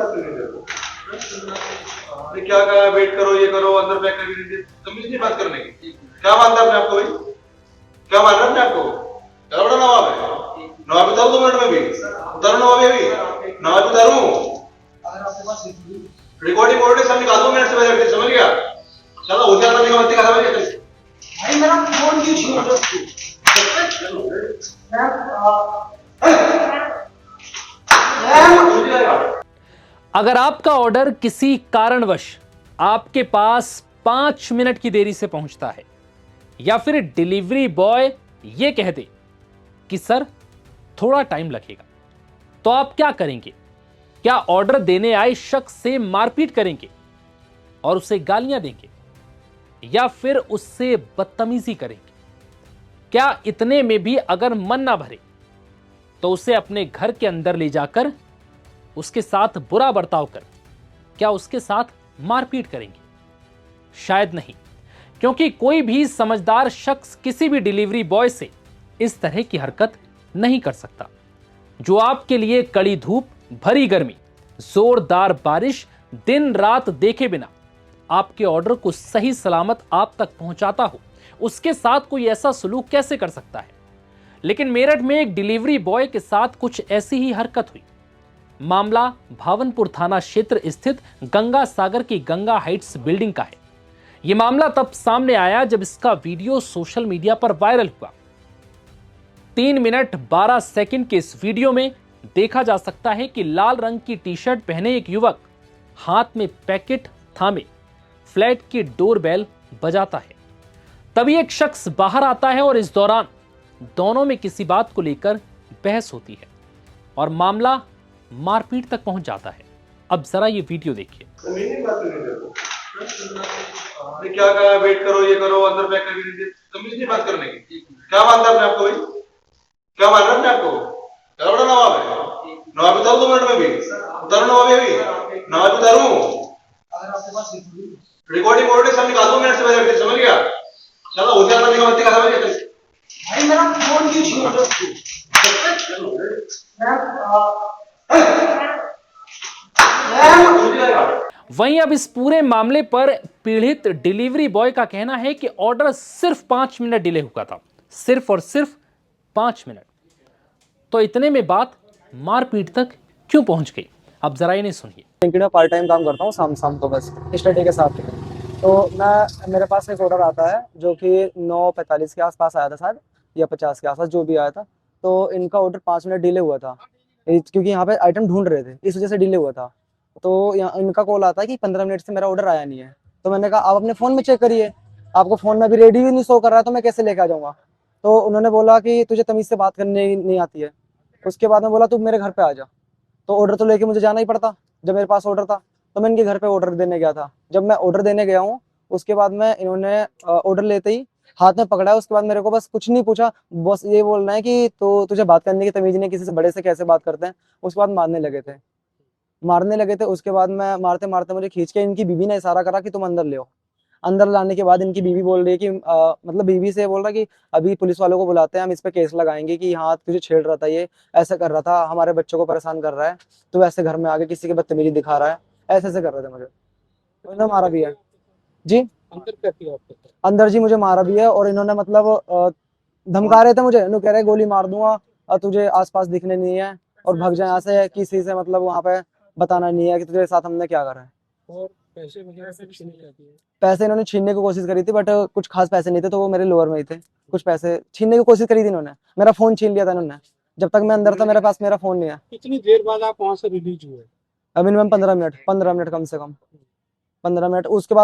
बात करनी तेरे को? अरे क्या कहा, वेट करो, ये करो, अंदर पैक करके दीजिए, तमीज नहीं बात करने की। क्या मानता है अपने आपको भाई? क्या मान रहा है अपने आपको? क्या बड़ा नवाब है? नवाब उतारू 2 मिनट में भी, उतारू नवाब अभी, नवाब उतारू। रिकॉर्डिंग ऑडियो सब निकाल दो मिनट से पहले, समझ गया? चलो होशियार बनने का मत दिखा भाई। भाई मेरा फोन क्यों छीन रहे हो? अगर आपका ऑर्डर किसी कारणवश आपके पास 5 मिनट की देरी से पहुंचता है या फिर डिलीवरी बॉय ये कह दे कि सर थोड़ा टाइम लगेगा, तो आप क्या करेंगे? क्या ऑर्डर देने आए शख्स से मारपीट करेंगे और उसे गालियां देंगे या फिर उससे बदतमीजी करेंगे? क्या इतने में भी अगर मन ना भरे तो उसे अपने घर के अंदर ले जाकर उसके साथ बुरा बर्ताव कर क्या उसके साथ मारपीट करेंगे? शायद नहीं, क्योंकि कोई भी समझदार शख्स किसी भी डिलीवरी बॉय से इस तरह की हरकत नहीं कर सकता, जो आपके लिए कड़ी धूप, भरी गर्मी, जोरदार बारिश, दिन रात देखे बिना आपके ऑर्डर को सही सलामत आप तक पहुंचाता हो, उसके साथ कोई ऐसा सलूक कैसे कर सकता है? लेकिन मेरठ में एक डिलीवरी बॉय के साथ कुछ ऐसी ही हरकत हुई। मामला भावनपुर थाना क्षेत्र स्थित गंगा सागर की गंगा हाइट्स बिल्डिंग का है। यह मामला तब सामने आया जब इसका वीडियो सोशल मीडिया पर वायरल हुआ। 3 मिनट 12 सेकंड के इस वीडियो में देखा जा सकता है कि लाल रंग की टी शर्ट पहने एक युवक हाथ में पैकेट थामे फ्लैट की डोरबेल बजाता है। तभी एक शख्स बाहर आता है और इस दौरान दोनों में किसी बात को लेकर बहस होती है और मामला मारपीट तक पहुंच जाता है। अब जरा ये वीडियो देखिए। अरे क्या कहा, वेट करो, ये करो, अंदर पैक करके दीजिए, तमीज नहीं बात करने की। क्या मानता है अपने आपको भाई? क्या मान रहा है अपने आपको? क्या बड़ा नवाब है? नवाब उतारू 2 मिनट में भी, उतारू नवाब अभी, नवाब उतारू। रिकॉर्डिंग ऑडियो सब निकाल दो मिनट से पहले, समझ गया? चलो होशियार बनने का मत दिखा भाई। भाई मेरा फोन क्यों छीन रहे हो? वहीं अब इस पूरे मामले पर पीड़ित डिलीवरी बॉय का कहना है कि ऑर्डर सिर्फ 5 मिनट डिले हुआ था, सिर्फ और सिर्फ 5 मिनट। तो इतने में बात मारपीट तक क्यों पहुंच गई? अब जरा इन्हें सुनिए। लिंक्डइन में पार्ट टाइम काम करता हूँ, शाम को बस स्टडी के साथ। तो मेरे पास एक ऑर्डर आता है जो कि 9:45 के आसपास आया था शायद, या 50 के आसपास जो भी आया था। तो इनका ऑर्डर 5 मिनट डिले हुआ था, क्योंकि यहाँ पे आइटम ढूंढ रहे थे, इस वजह से डिले हुआ था। तो यहाँ इनका कॉल आता है कि 15 मिनट से मेरा ऑर्डर आया नहीं है। तो मैंने कहा आप अपने फ़ोन में चेक करिए, आपको फ़ोन में अभी रेडी भी नहीं शो कर रहा है, तो मैं कैसे लेके आ जाऊँगा? तो उन्होंने बोला कि तुझे तमीज़ से बात करने नहीं आती है। उसके बाद में बोला तू मेरे घर पे आ जा। तो ऑर्डर तो लेके मुझे जाना ही पड़ता, जब मेरे पास ऑर्डर था। तो मैं इनके घर पे ऑर्डर देने गया था। जब मैं ऑर्डर देने गया हूँ, उसके बाद में इन्होंने ऑर्डर लेते ही हाथ में पकड़ा है। उसके बाद मेरे को बस कुछ नहीं पूछा, बस ये बोलना है कि तो तुझे बात करने की तमीज नहीं, किसी से बड़े से कैसे बात करते हैं। उसके बाद मारने लगे थे। उसके बाद में मारते मारते मुझे खींच के इनकी बीवी ने इशारा करा कि तुम अंदर ले आओ। अंदर लाने के बाद इनकी बीवी बोल रही है कि मतलब बीवी से बोल रहा कि अभी पुलिस वालों को बुलाते हैं, हम इस पे केस लगाएंगे कि हाँ तुझे छेड़ रहा था, ये ऐसा कर रहा था, हमारे बच्चों को परेशान कर रहा है, तो ऐसे घर में आके किसी की बदतमीजी दिखा रहा है, ऐसे कर रहे थे मुझे। उन्होंने मारा भी है जी, अंदर जी मुझे मारा भी है। और इन्होंने मतलब धमका रहे थे मुझे, इन्होंने कह रहे गोली मार दूंगा और तुझे आसपास दिखने नहीं है और भाग जाए यहाँ से, किसी से मतलब वहाँ पे बताना नहीं है कि तुझे साथ हमने क्या करा है। और पैसे वगैरह सब छीन जाती है। पैसे इन्होंने छीनने की कोशिश करी थी, बट कुछ खास पैसे नहीं थे, तो वो मेरे लोअर में ही थे। कुछ पैसे छीनने की कोशिश करी थी इन्होंने, मेरा फोन छीन लिया था इन्होंने। जब तक मैं अंदर था मेरे पास मेरा फोन नहीं है। कितनी देर बाद आप वहाँ से रिलीज हुए? मिनिमम 15 मिनट कम से कम 15 मिनट। उसके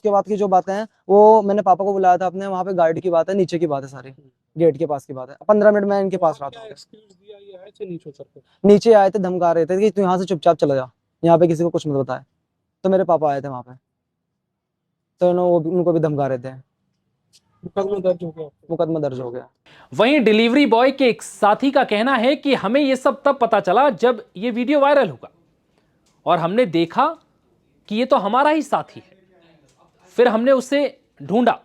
बाद की जो बातें हैं वो मैंने पापा को बुलाया था अपने, वहाँ पे गार्ड की बात है, नीचे की बात है, सारी गेट के पास की बात है। 15 मिनट मैं इनके पास रहा था। एक्सक्यूज दिया ये आए थे नीचे उतर के? नीचे आए थे, धमका रहे थे कि तू यहाँ से चुपचाप चला जा, यहाँ पे किसी को कुछ मत बताए। तो मेरे पापा आए थे वहाँ पे, तो उनको भी धमका रहे थे। मुकदमा दर्ज हो गया। वहीं डिलीवरी बॉय के एक साथी का कहना है कि हमें यह सब तब पता चला जब यह वीडियो वायरल हुआ और हमने देखा कि ये तो हमारा ही साथी है। फिर हमने उसे ढूंढा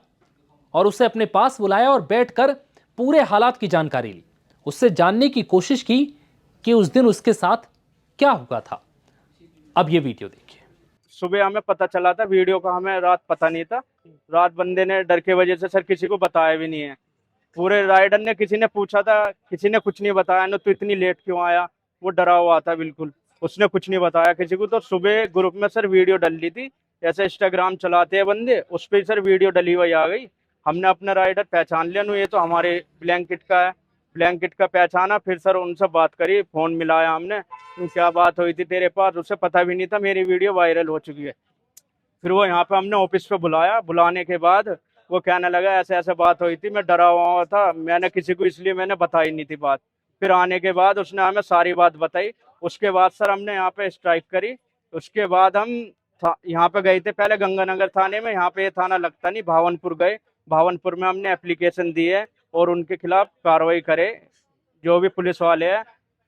और उसे अपने पास बुलाया और बैठकर पूरे हालात की जानकारी ली, उससे जानने की कोशिश की कि उस दिन उसके साथ क्या हुआ था। अब ये वीडियो देखिए। सुबह हमें पता चला था वीडियो का, हमें रात पता नहीं था। रात बंदे ने डर के वजह से सर किसी को बताया भी नहीं है। पूरे राइडर ने, किसी ने पूछा था, किसी ने कुछ नहीं बताया ना, तो इतनी लेट क्यों आया, वो डरा हुआ था बिल्कुल, उसने कुछ नहीं बताया किसी को। तो सुबह ग्रुप में सर वीडियो डल ली थी, जैसे इंस्टाग्राम चलाते हैं बंदे, उस पर सर वीडियो डली हुई आ गई। हमने अपना राइडर पहचान लिया, ये तो हमारे ब्लैंकेट का है। ब्लैंकेट का पहचाना, फिर सर उनसे बात करी, फोन मिलाया हमने, क्या बात हुई थी तेरे पास, उसे पता भी नहीं था मेरी वीडियो वायरल हो चुकी है। फिर वो यहाँ पे हमने ऑफिस पे बुलाया, बुलाने के बाद वो कहने लगा ऐसे ऐसे बात हुई थी, मैं डरा हुआ था, मैंने किसी को इसलिए मैंने बताई नहीं थी बात। फिर आने के बाद उसने हमें सारी बात बताई। उसके बाद सर हमने यहाँ पे स्ट्राइक करी। उसके बाद हम यहाँ पे गए थे पहले गंगानगर थाने में, यहाँ पे ये थाना लगता नहीं, भावनपुर गए। भावनपुर में हमने एप्लीकेशन दी है और उनके खिलाफ कार्रवाई करे जो भी पुलिस वाले हैं।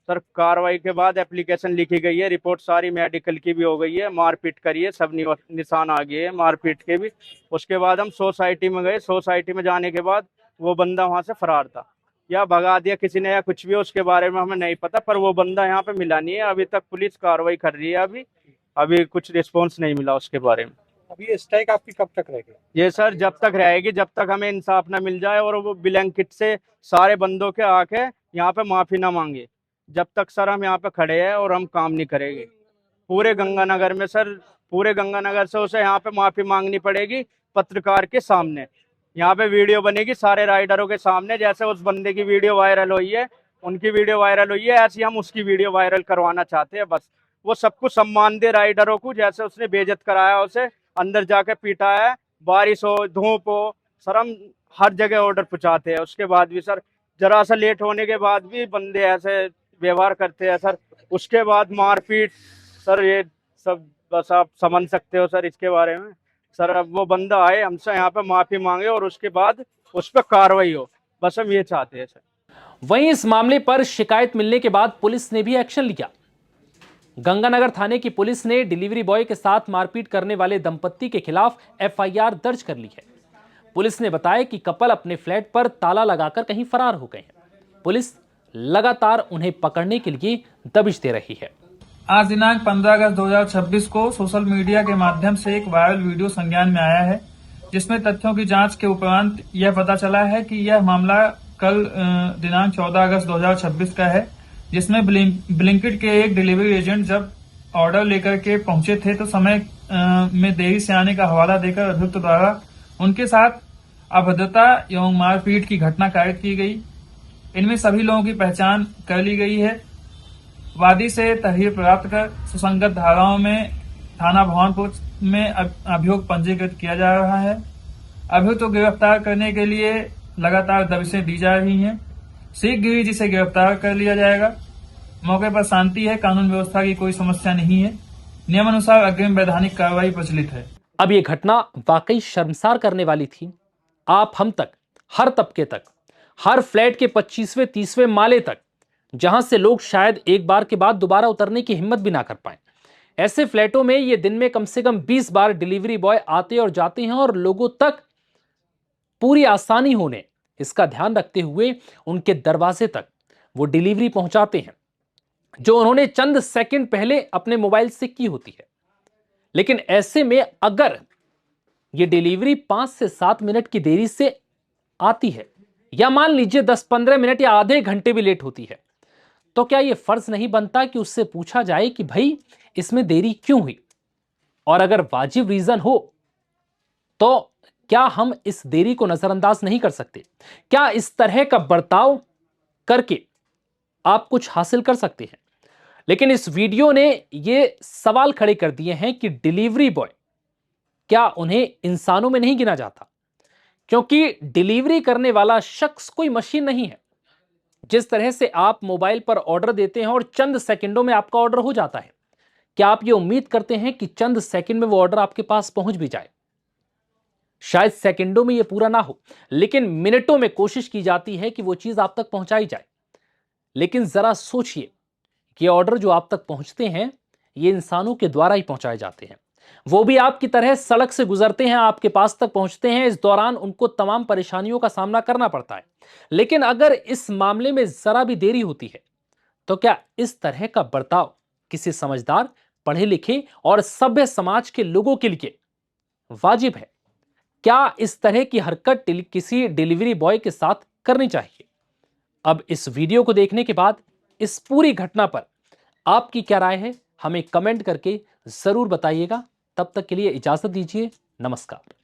सर कार्रवाई के बाद एप्लीकेशन लिखी गई है, रिपोर्ट सारी मेडिकल की भी हो गई है, मारपीट करी है, सब निशान आ गए हैं मारपीट के भी। उसके बाद हम सोसाइटी में गए। सोसाइटी में जाने के बाद वो बंदा वहां से फरार था, या भगा दिया किसी ने या कुछ भी, उसके बारे में हमें नहीं पता, पर वो बंदा यहाँ पे मिला नहीं है। अभी तक पुलिस कार्रवाई कर रही है, अभी कुछ रिस्पॉन्स नहीं मिला उसके बारे में। अभी स्ट्राइक आपकी कब तक रहेगी? ये सर जब तक रहेगी, जब तक हमें इंसाफ ना मिल जाए और वो ब्लैंकेट से सारे बंदों के आके यहाँ पे माफी ना मांगे, जब तक सर हम यहाँ पे खड़े हैं और हम काम नहीं करेंगे। पूरे गंगानगर में सर, पूरे गंगानगर से उसे यहाँ पे माफी मांगनी पड़ेगी पत्रकार के सामने। यहाँ पे वीडियो बनेगी सारे राइडरों के सामने, जैसे उस बंदे की वीडियो वायरल हुई है, उनकी वीडियो वायरल हुई है, ऐसी हम उसकी वीडियो वायरल करवाना चाहते हैं। बस वो सबको सम्मान दे राइडरों को, जैसे उसने बेइज्जत कराया, उसे अंदर जाके पीटा है, बारिश हो धूप हो, सर हम हर जगह ऑर्डर पहुँचाते हैं। उसके बाद भी सर जरा सा लेट होने के बाद भी बंदे ऐसे व्यवहार करते हैं सर। उसके बाद मारपीट, सर ये सब बस आप समझ सकते हो सर इसके बारे में। सर अब वो बंदा आए, हमसे यहाँ पे माफी मांगे और उसके बाद उस पर कार्रवाई हो, बस हम ये चाहते हैं सर। वहीं इस मामले पर शिकायत मिलने के बाद पुलिस ने भी एक्शन लिया। गंगानगर थाने की पुलिस ने डिलीवरी बॉय के साथ मारपीट करने वाले दंपत्ति के खिलाफ एफआईआर दर्ज कर ली है। पुलिस ने बताया कि कपल अपने फ्लैट पर ताला लगाकर कहीं फरार हो गए हैं। पुलिस लगातार उन्हें पकड़ने के लिए दबिश दे रही है। आज दिनांक 15 अगस्त 2026 को सोशल मीडिया के माध्यम से एक वायरल वीडियो संज्ञान में आया है, जिसमें तथ्यों की जांच के उपरांत यह पता चला है कि यह मामला कल दिनांक 14 अगस्त 2026 का है, जिसमें ब्लिंकिट के एक डिलीवरी एजेंट जब ऑर्डर लेकर के पहुंचे थे तो समय में देरी से आने का हवाला देकर अभियुक्त द्वारा उनके साथ अभद्रता एवं मारपीट की घटना कायद की गई। इनमें सभी लोगों की पहचान कर ली गई है। वादी से तहरीर प्राप्त कर सुसंगत धाराओं में थाना भवानपुर में अभियोग पंजीकृत किया जा रहा है। अभियुक्त को गिरफ्तार करने के लिए लगातार दबिशें दी जा रही हैं। शीघ्र ही जिसे गिरफ्तार कर लिया जाएगा। मौके पर शांति है, कानून व्यवस्था की कोई समस्या नहीं है। नियमानुसार अग्रिम वैधानिक कार्रवाई प्रचलित है। अब ये घटना वाकई शर्मसार करने वाली थी। आप हम तक, हर तबके तक, हर फ्लैट के 25वें 30वें माले तक, जहां से लोग शायद एक बार के बाद दोबारा उतरने की हिम्मत भी ना कर पाए। ऐसे फ्लैटों में ये दिन में कम से कम 20 बार डिलीवरी बॉय आते और जाते हैं और लोगों तक पूरी आसानी होने इसका ध्यान रखते हुए उनके दरवाजे तक वो डिलीवरी पहुंचाते हैं जो उन्होंने चंद सेकंड पहले अपने मोबाइल से की होती है। लेकिन ऐसे में अगर ये डिलीवरी 5 से 7 मिनट की देरी से आती है, या मान लीजिए 10-15 मिनट या आधे घंटे भी लेट होती है, तो क्या यह फर्ज नहीं बनता कि उससे पूछा जाए कि भाई इसमें देरी क्यों हुई? और अगर वाजिब रीजन हो तो क्या हम इस देरी को नजरअंदाज नहीं कर सकते? क्या इस तरह का बर्ताव करके आप कुछ हासिल कर सकते हैं? लेकिन इस वीडियो ने यह सवाल खड़े कर दिए हैं कि डिलीवरी बॉय, क्या उन्हें इंसानों में नहीं गिना जाता? क्योंकि डिलीवरी करने वाला शख्स कोई मशीन नहीं है। जिस तरह से आप मोबाइल पर ऑर्डर देते हैं और चंद सेकंडों में आपका ऑर्डर हो जाता है, क्या आप ये उम्मीद करते हैं कि चंद सेकंड में वो ऑर्डर आपके पास पहुंच भी जाए? शायद सेकंडों में ये पूरा ना हो, लेकिन मिनटों में कोशिश की जाती है कि वो चीज आप तक पहुंचाई जाए। लेकिन जरा सोचिए कि ऑर्डर जो आप तक पहुंचते हैं ये इंसानों के द्वारा ही पहुंचाए जाते हैं। वो भी आपकी तरह सड़क से गुजरते हैं, आपके पास तक पहुंचते हैं। इस दौरान उनको तमाम परेशानियों का सामना करना पड़ता है। लेकिन अगर इस मामले में जरा भी देरी होती है तो क्या इस तरह का बर्ताव किसी समझदार पढ़े लिखे और सभ्य समाज के लोगों के लिए वाजिब है? क्या इस तरह की हरकत किसी डिलीवरी बॉय के साथ करनी चाहिए? अब इस वीडियो को देखने के बाद इस पूरी घटना पर आपकी क्या राय है, हमें कमेंट करके जरूर बताइएगा। तब तक के लिए इजाजत दीजिए। नमस्कार।